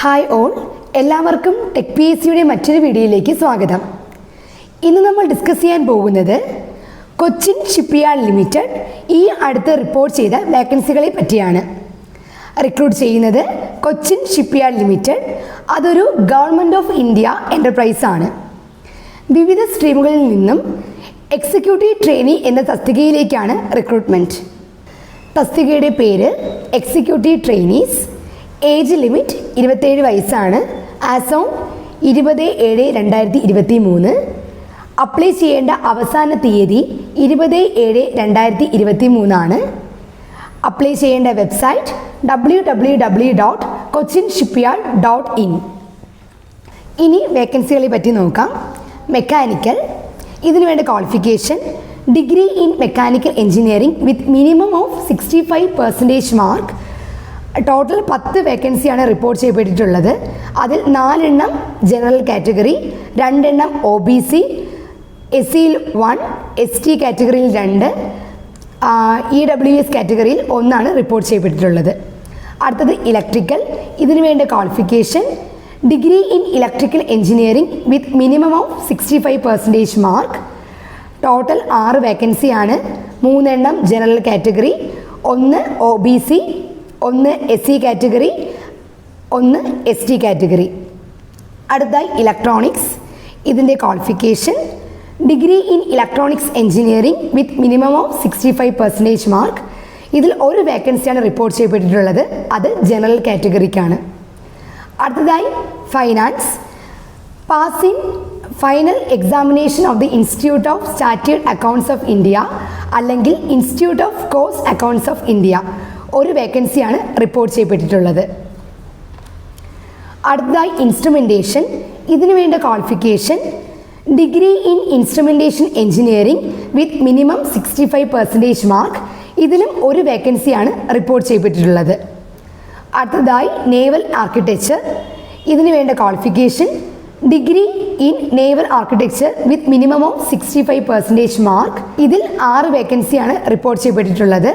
Hi all, എല്ലാവർക്കും tech P S സിയുടെ മറ്റൊരു വീഡിയോയിലേക്ക് സ്വാഗതം. ഇന്ന് നമ്മൾ ഡിസ്കസ് ചെയ്യാൻ പോകുന്നത് കൊച്ചിൻ ഷിപ്പ്യാർഡ് ലിമിറ്റഡ് ഈ അടുത്ത് റിപ്പോർട്ട് ചെയ്ത വേക്കൻസികളെ പറ്റിയാണ്. റിക്രൂട്ട് ചെയ്യുന്നത് കൊച്ചിൻ ഷിപ്പ്യാർഡ് ലിമിറ്റഡ്. അതൊരു ഗവൺമെൻറ് ഓഫ് ഇന്ത്യ എൻ്റർപ്രൈസ് ആണ്. വിവിധ സ്ട്രീമുകളിൽ നിന്നും എക്സിക്യൂട്ടീവ് ട്രെയിനി എന്ന തസ്തികയിലേക്കാണ് റിക്രൂട്ട്മെൻറ്റ്. തസ്തികയുടെ പേര് എക്സിക്യൂട്ടീവ് ട്രെയിനീസ്. ഏജ് ലിമിറ്റ് 27 വയസ്സാണ്. As on 20/7/2023. അപ്ലൈ ചെയ്യേണ്ട അവസാന തീയതി 20/7/2023 ആണ്. അപ്ലൈ ചെയ്യേണ്ട വെബ്സൈറ്റ് www.cochinshipyard.in. ഇനി വേക്കൻസികളെ പറ്റി നോക്കാം. മെക്കാനിക്കൽ, ഇതിനു വേണ്ട qualification degree in mechanical engineering with minimum of 65% mark. Total 10 വേക്കൻസിയാണ് റിപ്പോർട്ട് ചെയ്യപ്പെട്ടിട്ടുള്ളത്. അതിൽ 4 എണ്ണം ജനറൽ കാറ്റഗറി, 2 എണ്ണം OBC, SC 1, ST കാറ്റഗറിയിൽ 2, EWS കാറ്റഗറിയിൽ 1 റിപ്പോർട്ട് ചെയ്യപ്പെട്ടിട്ടുള്ളത്. അടുത്തത് ഇലക്ട്രിക്കൽ, ഇതിനു വേണ്ട qualification degree in electrical engineering with minimum of 65% mark. Total 6 വേക്കൻസിയാണ്. 3 എണ്ണം general category, 1 OBC, 1 SC category, 1 ST category. അടുത്തായി ഇലക്ട്രോണിക്സ്, ഇതിൻ്റെ qualification degree in electronics engineering with minimum of 65% mark. ഇതിൽ 1 വേക്കൻസിയാണ് റിപ്പോർട്ട് ചെയ്യപ്പെട്ടിട്ടുള്ളത്. അത് ജനറൽ കാറ്റഗറിക്കാണ്. അടുത്തതായി finance, pass in final examination of the institute of chartered accounts of India അല്ലെങ്കിൽ institute of cost accounts of India. 1 വേക്കൻസിയാണ് report ചെയ്യപ്പെട്ടിട്ടുള്ളത്. അടുത്തതായി ഇൻസ്ട്രുമെൻറ്റേഷൻ, ഇതിനു വേണ്ട qualification degree in instrumentation engineering with minimum 65% mark. ഇതിലും 1 വേക്കൻസിയാണ് റിപ്പോർട്ട് ചെയ്യപ്പെട്ടിട്ടുള്ളത്. അടുത്തതായി നേവൽ ആർക്കിടെക്ചർ, ഇതിനു വേണ്ട qualification degree in naval architecture with minimum of 65% mark. ഇതിൽ 6 വേക്കൻസിയാണ് റിപ്പോർട്ട് ചെയ്യപ്പെട്ടിട്ടുള്ളത്.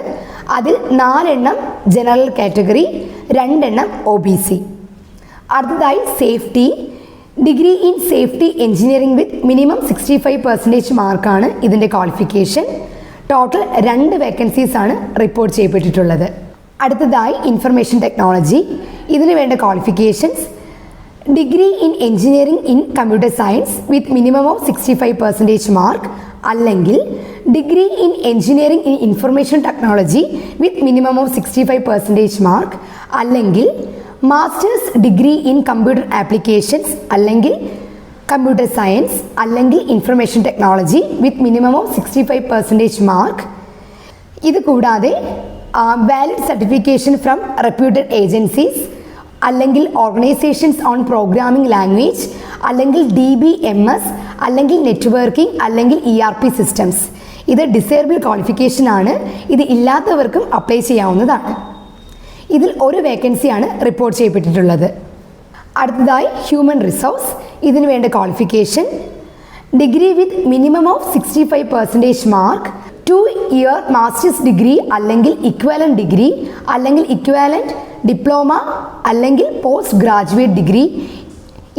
അതിൽ 4 എണ്ണം ജനറൽ കാറ്റഗറി, 2 എണ്ണം OBC. അടുത്തതായി safety, degree in safety engineering with minimum 65% മാർക്കാണ് ഇതിൻ്റെ ക്വാളിഫിക്കേഷൻ. ടോട്ടൽ 2 വേക്കൻസീസ് ആണ് റിപ്പോർട്ട് ചെയ്യപ്പെട്ടിട്ടുള്ളത്. അടുത്തതായി ഇൻഫർമേഷൻ ടെക്നോളജി, ഇതിന് വേണ്ട qualifications degree in engineering in computer science with minimum of 65% mark, അല്ലെങ്കിൽ degree in engineering in information technology with minimum of 65% mark, അല്ലെങ്കിൽ masters degree in computer applications അല്ലെങ്കിൽ computer science അല്ലെങ്കിൽ information technology with minimum of 65% mark. ഇത് കൂടാതെ valid certification from reputed agencies അല്ലെങ്കിൽ organisations on programming language അല്ലെങ്കിൽ DBMS അല്ലെങ്കിൽ networking അല്ലെങ്കിൽ ERP systems. ഇത് ഡിസേബിൾ ക്വാളിഫിക്കേഷൻ ആണ്. ഇത് ഇല്ലാത്തവർക്കും അപ്ലൈ ചെയ്യാവുന്നതാണ്. ഇതിൽ 1 വേക്കൻസിയാണ് റിപ്പോർട്ട് ചെയ്യപ്പെട്ടിട്ടുള്ളത്. അടുത്തതായി ഹ്യൂമൻ റിസോഴ്സ്, ഇതിനു വേണ്ട qualification degree with minimum of 65% mark, 2 year masters degree അല്ലെങ്കിൽ ഇക്വാലന്റ് ഡിഗ്രി അല്ലെങ്കിൽ ഇക്വാലന്റ് ഡിപ്ലോമ അല്ലെങ്കിൽ post graduate degree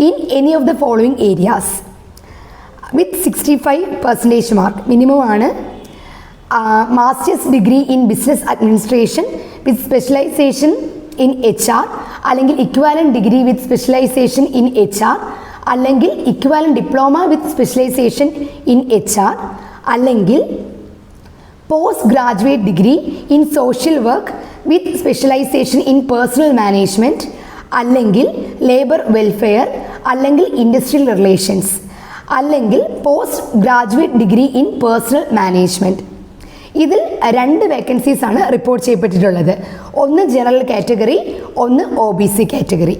in any of the following areas with 65% mark minimum ആണ്. Masters degree in business administration with specialisation in HR അല്ലെങ്കിൽ equivalent degree with specialisation in HR അല്ലെങ്കിൽ equivalent diploma with specialisation in HR അല്ലെങ്കിൽ post graduate degree in social work with specialisation in personnel management അല്ലെങ്കിൽ labour welfare അല്ലെങ്കിൽ industrial relations അല്ലെങ്കിൽ post graduate degree in personnel management. ഇതിൽ 2 vacancies ആണ് report ചെയ്യപ്പെട്ടിട്ടുള്ളത്. 1 general category, 1 OBC category.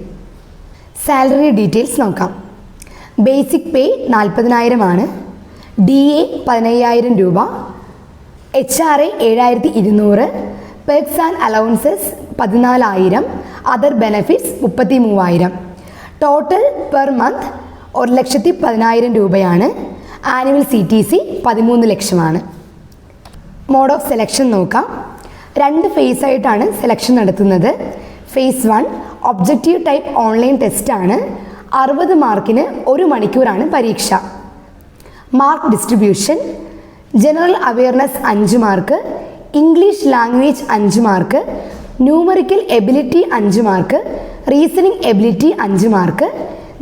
Salary details നോക്കാം. Basic pay 40,000 ആണ്. DA 15,000 രൂപ, HRA 7,200, perks and allowances 14,000, other benefits 33,000. Total per month 1,10,000 രൂപയാണ്. ആനുവൽ CTC 13 ലക്ഷമാണ്. മോഡ് ഓഫ് സെലക്ഷൻ നോക്കാം. 2 face ആയിട്ടാണ് സെലക്ഷൻ നടത്തുന്നത്. ഫേസ് 1 ഒബ്ജക്റ്റീവ് ടൈപ്പ് ഓൺലൈൻ ടെസ്റ്റാണ്. 60 മാർക്കിന് 1 മണിക്കൂറാണ് പരീക്ഷ. Mark distribution: general awareness 5 mark, English language 5 mark, numerical ability 5 mark, reasoning ability 5 mark,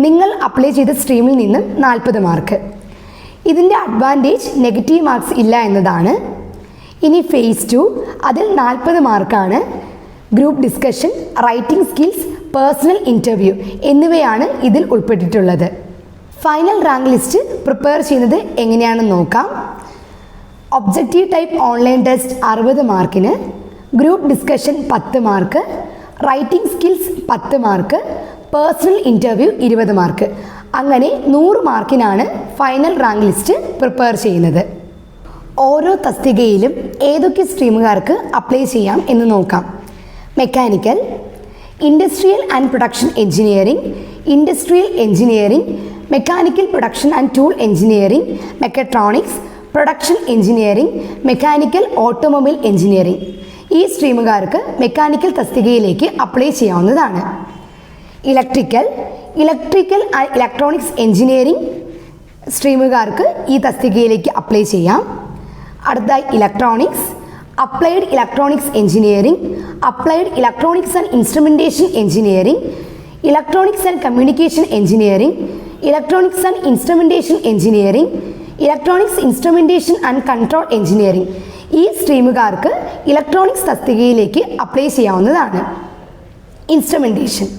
നിങ്ങൾ അപ്ലൈ ചെയ്ത സ്ട്രീമിൽ നിന്നും 40 മാർക്ക്. ഇതിൻ്റെ അഡ്വാൻറ്റേജ് നെഗറ്റീവ് മാർക്സ് ഇല്ല എന്നതാണ്. ഇനി ഫേസ് 2, അതിൽ 40 മാർക്കാണ്. Group discussion, writing skills, personal interview എന്നിവയാണ് ഇതിൽ ഉൾപ്പെട്ടിട്ടുള്ളത്. ഫൈനൽ റാങ്ക് ലിസ്റ്റ് പ്രിപ്പയർ ചെയ്യുന്നത് എങ്ങനെയാണെന്ന് നോക്കാം. ഒബ്ജക്റ്റീവ് ടൈപ്പ് ഓൺലൈൻ ടെസ്റ്റ് 60 മാർക്കിന്, group discussion 10 mark, writing skills 10 mark, personal interview 20 mark. അങ്ങനെ 100 മാർക്കിനാണ് ഫൈനൽ റാങ്ക് ലിസ്റ്റ് പ്രിപ്പയർ ചെയ്യുന്നത്. ഓരോ തസ്തികയിലും ഏതൊക്കെ സ്ട്രീമുകാർക്ക് അപ്ലൈ ചെയ്യാം എന്ന് നോക്കാം. Mechanical, industrial and production engineering, industrial engineering, mechanical production and tool engineering, mechatronics, production engineering, mechanical automobile engineering. ഈ സ്ട്രീമുകാർക്ക് mechanical തസ്തികയിലേക്ക് apply ചെയ്യാവുന്നതാണ്. ഇലക്ട്രിക്കൽ ആൻഡ് ഇലക്ട്രോണിക്സ് എഞ്ചിനീയറിംഗ് സ്ട്രീമുകാർക്ക് ഈ തസ്തികയിലേക്ക് അപ്ലൈ ചെയ്യാം. അടുത്തതായി electronics, applied electronics engineering, applied electronics and instrumentation engineering, electronics and communication engineering, electronics and instrumentation engineering, electronics instrumentation and control engineering. ഈ സ്ട്രീമുകാർക്ക് electronics തസ്തികയിലേക്ക് apply ചെയ്യാവുന്നതാണ്. Instrumentation,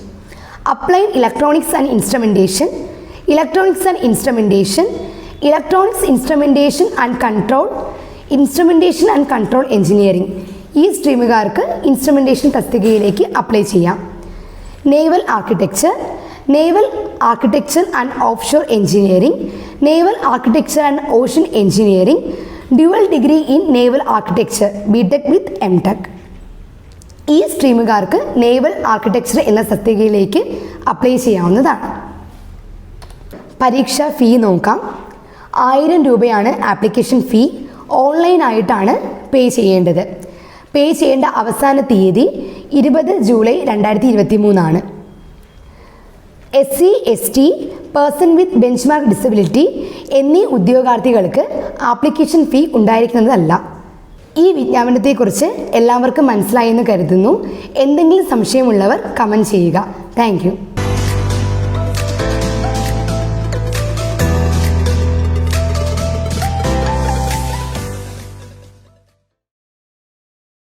applied electronics and instrumentation, electronics and instrumentation, electronics instrumentation and control, instrumentation and control engineering. ഈ സ്ട്രീമുകാർക്ക് instrumentation തസ്തികയിലേക്ക് apply ചെയ്യാം. Naval architecture, naval architecture and offshore engineering, naval architecture and ocean engineering, dual degree in naval architecture, B Tech with M Tech. ഈ സ്ട്രീമുകാർക്ക് naval architecture എന്ന തസ്തികയിലേക്ക് apply ചെയ്യാവുന്നതാണ്. പരീക്ഷാ ഫീ നോക്കാം. 1000 രൂപയാണ് ആപ്ലിക്കേഷൻ ഫീ. ഓൺലൈനായിട്ടാണ് പേ ചെയ്യേണ്ടത്. പേ ചെയ്യേണ്ട അവസാന തീയതി 20 July 2023 SC, ST, person with benchmark disability എന്നീ ഉദ്യോഗാർത്ഥികൾക്ക് ആപ്ലിക്കേഷൻ ഫീ ഉണ്ടായിരിക്കുന്നതല്ല. ഈ വിജ്ഞാപനത്തെക്കുറിച്ച് എല്ലാവർക്കും മനസ്സിലായെന്ന് കരുതുന്നു. എന്തെങ്കിലും സംശയമുള്ളവർ കമൻറ്റ് ചെയ്യുക. Thank you.